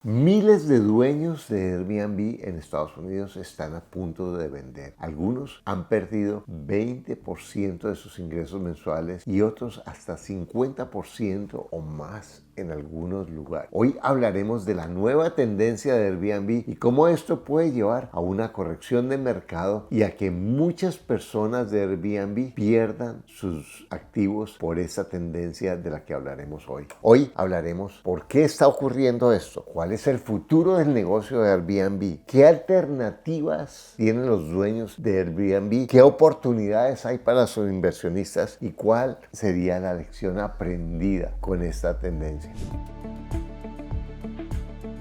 Miles de dueños de Airbnb en Estados Unidos están a punto de vender. Algunos han perdido 20% de sus ingresos mensuales y otros hasta 50% o más en algunos lugares. Hoy hablaremos de la nueva tendencia de Airbnb y cómo esto puede llevar a una corrección de mercado y a que muchas personas de Airbnb pierdan sus activos por esa tendencia de la que hablaremos hoy. Hoy hablaremos por qué está ocurriendo esto, cuál es el futuro del negocio de Airbnb, qué alternativas tienen los dueños de Airbnb, qué oportunidades hay para sus inversionistas y cuál sería la lección aprendida con esta tendencia.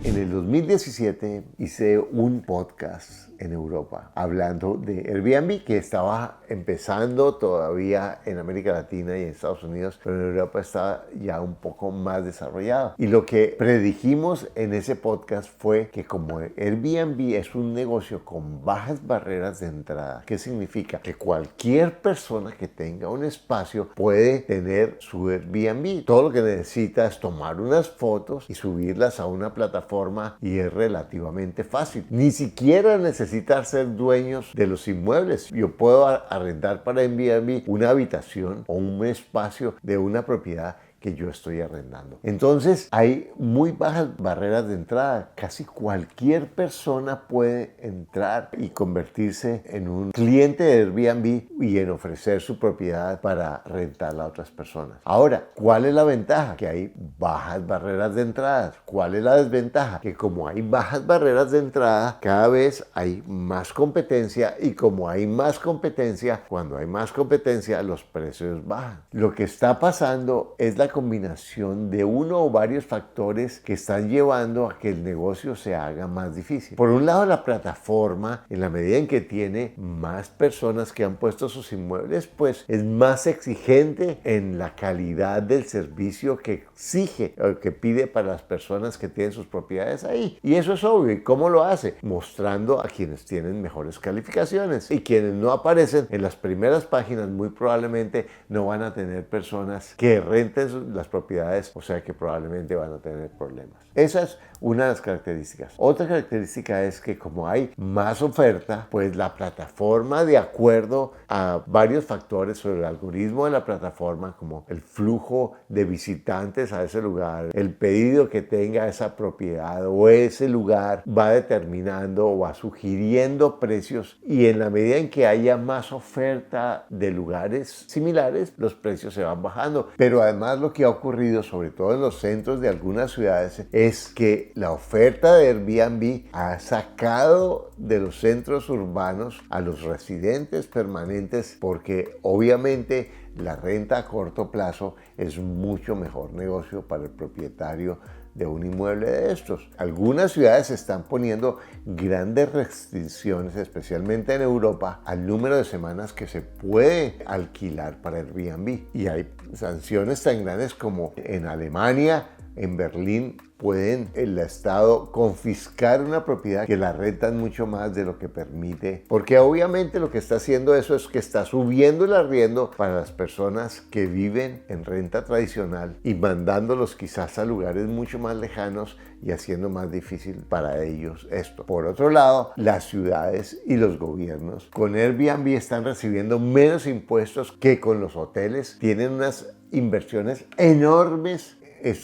En el 2017 hice un podcast en Europa hablando de Airbnb, que estaba empezando todavía en América Latina y en Estados Unidos, pero en Europa está ya un poco más desarrollado. Y lo que predijimos en ese podcast fue que como Airbnb es un negocio con bajas barreras de entrada, ¿qué significa? Que cualquier persona que tenga un espacio puede tener su Airbnb. Todo lo que necesita es tomar unas fotos y subirlas a una plataforma y es relativamente fácil. Ni siquiera necesita ser dueños de los inmuebles. Yo puedo arrendar para Airbnb una habitación o un espacio de una propiedad que yo estoy arrendando. Entonces hay muy bajas barreras de entrada. Casi cualquier persona puede entrar y convertirse en un cliente de Airbnb y en ofrecer su propiedad para rentarla a otras personas. Ahora, ¿cuál es la ventaja? Que hay bajas barreras de entrada. ¿Cuál es la desventaja? Que como hay bajas barreras de entrada, cada vez hay más competencia y como hay más competencia, cuando hay más competencia, los precios bajan. Lo que está pasando es la combinación de uno o varios factores que están llevando a que el negocio se haga más difícil. Por un lado, la plataforma, en la medida en que tiene más personas que han puesto sus inmuebles, pues es más exigente en la calidad del servicio que exige o que pide para las personas que tienen sus propiedades ahí. Y eso es obvio. ¿Y cómo lo hace? Mostrando a quienes tienen mejores calificaciones, y quienes no aparecen en las primeras páginas muy probablemente no van a tener personas que renten las propiedades, o sea que probablemente van a tener problemas. Esa es una de las características. Otra característica es que como hay más oferta, pues la plataforma, de acuerdo a varios factores sobre el algoritmo de la plataforma, como el flujo de visitantes a ese lugar, el pedido que tenga esa propiedad o ese lugar, va determinando o va sugiriendo precios, y en la medida en que haya más oferta de lugares similares, los precios se van bajando. Pero además lo que ha ocurrido, sobre todo en los centros de algunas ciudades, es que la oferta de Airbnb ha sacado de los centros urbanos a los residentes permanentes, porque obviamente la renta a corto plazo es mucho mejor negocio para el propietario de un inmueble de estos. Algunas ciudades están poniendo grandes restricciones, especialmente en Europa, al número de semanas que se puede alquilar para Airbnb. Y hay sanciones tan grandes como en Alemania, en Berlín, pueden el Estado confiscar una propiedad que la rentan mucho más de lo que permite, porque obviamente lo que está haciendo eso es que está subiendo el arriendo para las personas que viven en renta tradicional y mandándolos quizás a lugares mucho más lejanos y haciendo más difícil para ellos esto. Por otro lado, las ciudades y los gobiernos con Airbnb están recibiendo menos impuestos que con los hoteles. Tienen unas inversiones enormes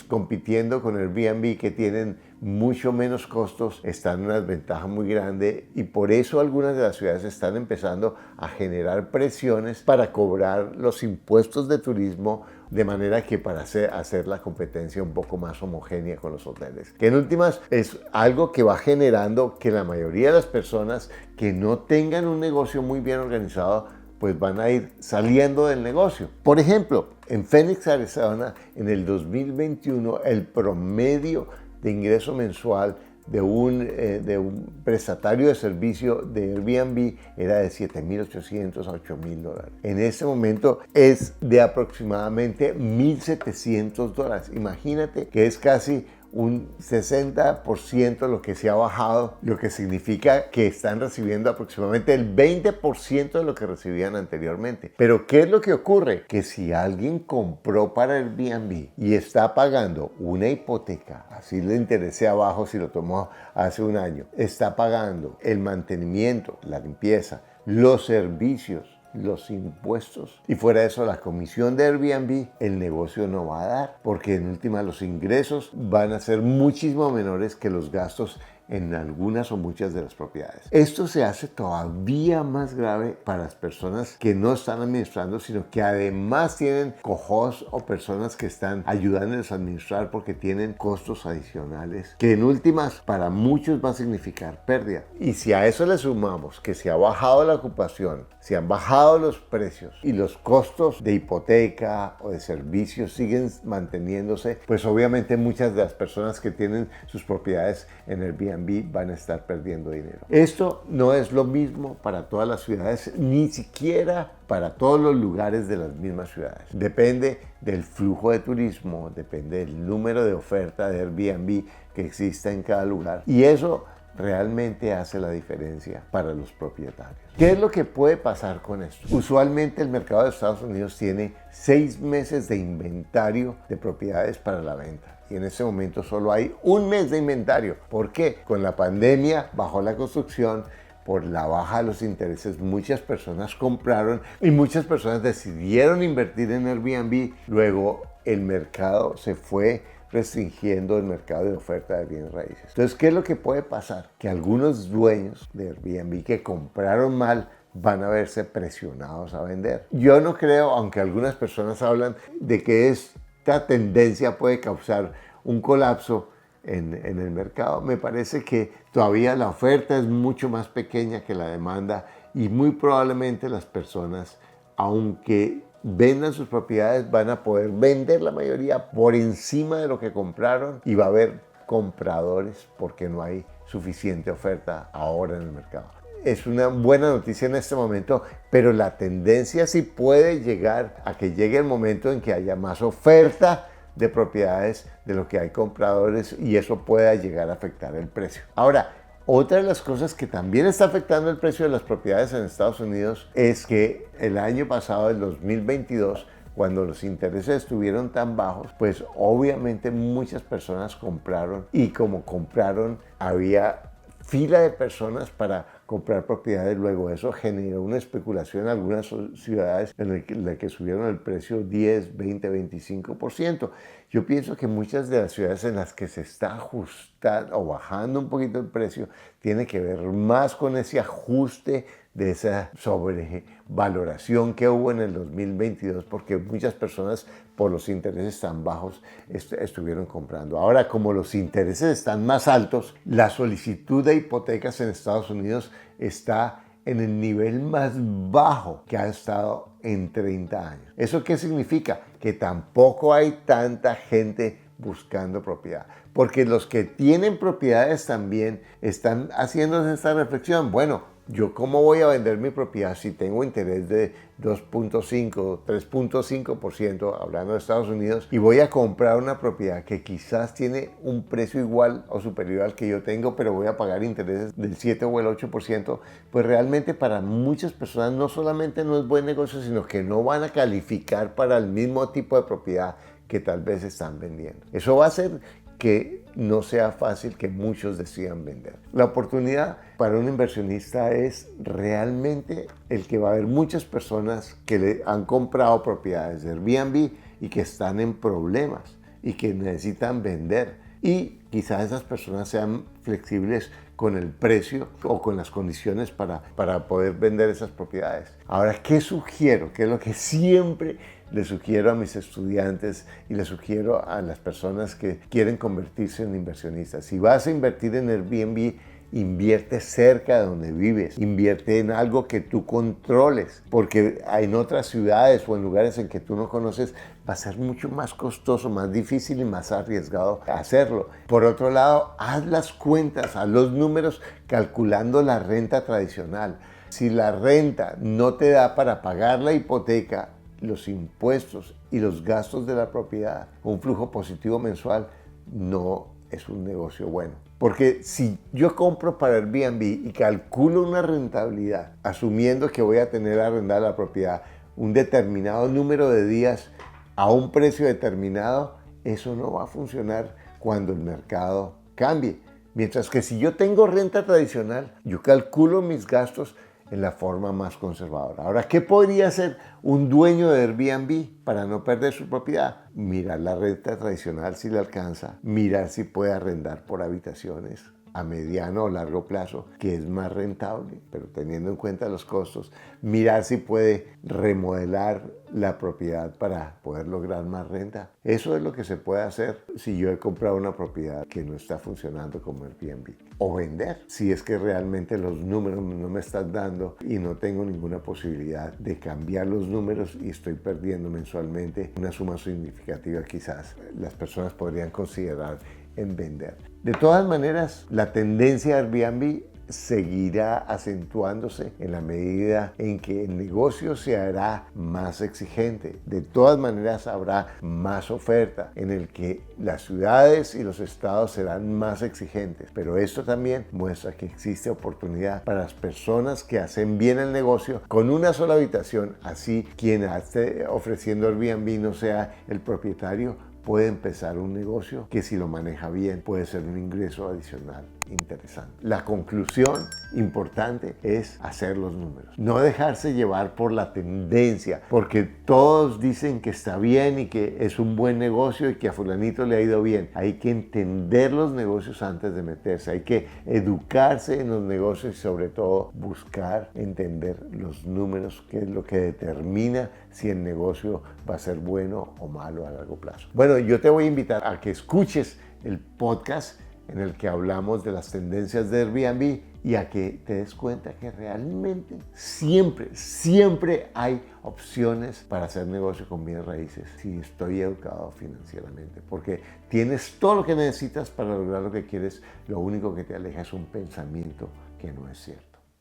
compitiendo con Airbnb, que tienen mucho menos costos, están en una desventaja muy grande, y por eso algunas de las ciudades están empezando a generar presiones para cobrar los impuestos de turismo, de manera que para hacer la competencia un poco más homogénea con los hoteles, que en últimas es algo que va generando que la mayoría de las personas que no tengan un negocio muy bien organizado pues van a ir saliendo del negocio. Por ejemplo, en Phoenix, Arizona, en el 2021, el promedio de ingreso mensual de un prestatario de servicio de Airbnb era de $7,800 a $8,000. En este momento es de aproximadamente $1,700. Imagínate que es casi un 60% lo que se ha bajado, lo que significa que están recibiendo aproximadamente el 20% de lo que recibían anteriormente. Pero ¿qué es lo que ocurre? Que si alguien compró para Airbnb y está pagando una hipoteca, así le interese abajo si lo tomó hace un año, está pagando el mantenimiento, la limpieza, los servicios, los impuestos y fuera de eso la comisión de Airbnb, el negocio no va a dar, porque en última los ingresos van a ser muchísimo menores que los gastos en algunas o muchas de las propiedades. Esto se hace todavía más grave para las personas que no están administrando, sino que además tienen co-hosts o personas que están ayudándoles a administrar porque tienen costos adicionales, que en últimas para muchos va a significar pérdida. Y si a eso le sumamos que se ha bajado la ocupación, se han bajado los precios y los costos de hipoteca o de servicios siguen manteniéndose, pues obviamente muchas de las personas que tienen sus propiedades en Airbnb van a estar perdiendo dinero. Esto no es lo mismo para todas las ciudades, ni siquiera para todos los lugares de las mismas ciudades. Depende del flujo de turismo, depende del número de oferta de Airbnb que exista en cada lugar. Y eso realmente hace la diferencia para los propietarios. ¿Qué es lo que puede pasar con esto? Usualmente el mercado de Estados Unidos tiene 6 meses de inventario de propiedades para la venta. Y en este momento solo hay un mes de inventario. ¿Por qué? Con la pandemia bajó la construcción, por la baja de los intereses muchas personas compraron y muchas personas decidieron invertir en Airbnb. Luego el mercado se fue restringiendo el mercado de oferta de bienes raíces. Entonces, ¿qué es lo que puede pasar? Que algunos dueños de Airbnb que compraron mal van a verse presionados a vender. Yo no creo, aunque algunas personas hablan de que esta tendencia puede causar un colapso en el mercado, me parece que todavía la oferta es mucho más pequeña que la demanda y muy probablemente las personas, aunque vendan sus propiedades, van a poder vender la mayoría por encima de lo que compraron y va a haber compradores porque no hay suficiente oferta ahora en el mercado. Es una buena noticia en este momento, pero la tendencia sí puede llegar a que llegue el momento en que haya más oferta de propiedades de lo que hay compradores y eso pueda llegar a afectar el precio. Ahora, otra de las cosas que también está afectando el precio de las propiedades en Estados Unidos es que el año pasado, el 2022, cuando los intereses estuvieron tan bajos, pues obviamente muchas personas compraron y como compraron había fila de personas para comprar propiedades. Luego eso generó una especulación en algunas ciudades en la que subieron el precio 10, 20, 25%. Yo pienso que muchas de las ciudades en las que se está ajustando o bajando un poquito el precio tiene que ver más con ese ajuste de esa sobrevaloración que hubo en el 2022 porque muchas personas por los intereses tan bajos estuvieron comprando. Ahora, como los intereses están más altos, la solicitud de hipotecas en Estados Unidos está en el nivel más bajo que ha estado en 30 años. ¿Eso qué significa? Que tampoco hay tanta gente buscando propiedad, porque los que tienen propiedades también están haciéndose esta reflexión. Bueno, ¿yo cómo voy a vender mi propiedad si tengo interés de 2.5, 3.5%, hablando de Estados Unidos, y voy a comprar una propiedad que quizás tiene un precio igual o superior al que yo tengo, pero voy a pagar intereses del 7 o el 8%? Pues realmente para muchas personas no solamente no es buen negocio, sino que no van a calificar para el mismo tipo de propiedad que tal vez están vendiendo. Eso va a hacer que no sea fácil que muchos decidan vender. La oportunidad para un inversionista es realmente el que va a haber muchas personas que le han comprado propiedades de Airbnb y que están en problemas y que necesitan vender. Y quizás esas personas sean flexibles con el precio o con las condiciones para poder vender esas propiedades. Ahora, ¿qué sugiero? ¿Qué es lo que siempre le sugiero a mis estudiantes y le sugiero a las personas que quieren convertirse en inversionistas? Si vas a invertir en Airbnb, invierte cerca de donde vives, invierte en algo que tú controles, porque en otras ciudades o en lugares en que tú no conoces va a ser mucho más costoso, más difícil y más arriesgado hacerlo. Por otro lado, haz las cuentas, haz los números calculando la renta tradicional. Si la renta no te da para pagar la hipoteca, los impuestos y los gastos de la propiedad, un flujo positivo mensual no es un negocio bueno. Porque si yo compro para Airbnb y calculo una rentabilidad, asumiendo que voy a tener arrendada la propiedad un determinado número de días a un precio determinado, eso no va a funcionar cuando el mercado cambie. Mientras que si yo tengo renta tradicional, yo calculo mis gastos en la forma más conservadora. Ahora, ¿qué podría hacer un dueño de Airbnb para no perder su propiedad? Mirar la renta tradicional si le alcanza, mirar si puede arrendar por habitaciones a mediano o largo plazo, que es más rentable, pero teniendo en cuenta los costos, mirar si puede remodelar la propiedad para poder lograr más renta. Eso es lo que se puede hacer si yo he comprado una propiedad que no está funcionando como Airbnb. O vender, si es que realmente los números no me están dando y no tengo ninguna posibilidad de cambiar los números y estoy perdiendo mensualmente una suma significativa, quizás las personas podrían considerar en vender. De todas maneras, la tendencia de Airbnb seguirá acentuándose en la medida en que el negocio se hará más exigente. De todas maneras habrá más oferta en el que las ciudades y los estados serán más exigentes, pero esto también muestra que existe oportunidad para las personas que hacen bien el negocio con una sola habitación. Así quien esté ofreciendo Airbnb no sea el propietario, puede empezar un negocio que si lo maneja bien puede ser un ingreso adicional interesante. La conclusión importante es hacer los números, no dejarse llevar por la tendencia, porque todos dicen que está bien y que es un buen negocio y que a fulanito le ha ido bien. Hay que entender los negocios antes de meterse, hay que educarse en los negocios y sobre todo buscar entender los números, que es lo que determina si el negocio va a ser bueno o malo a largo plazo. Bueno, yo te voy a invitar a que escuches el podcast en el que hablamos de las tendencias de Airbnb y a que te des cuenta que realmente siempre hay opciones para hacer negocio con bienes raíces si estoy educado financieramente, porque tienes todo lo que necesitas para lograr lo que quieres. Lo único que te aleja es un pensamiento que no es cierto.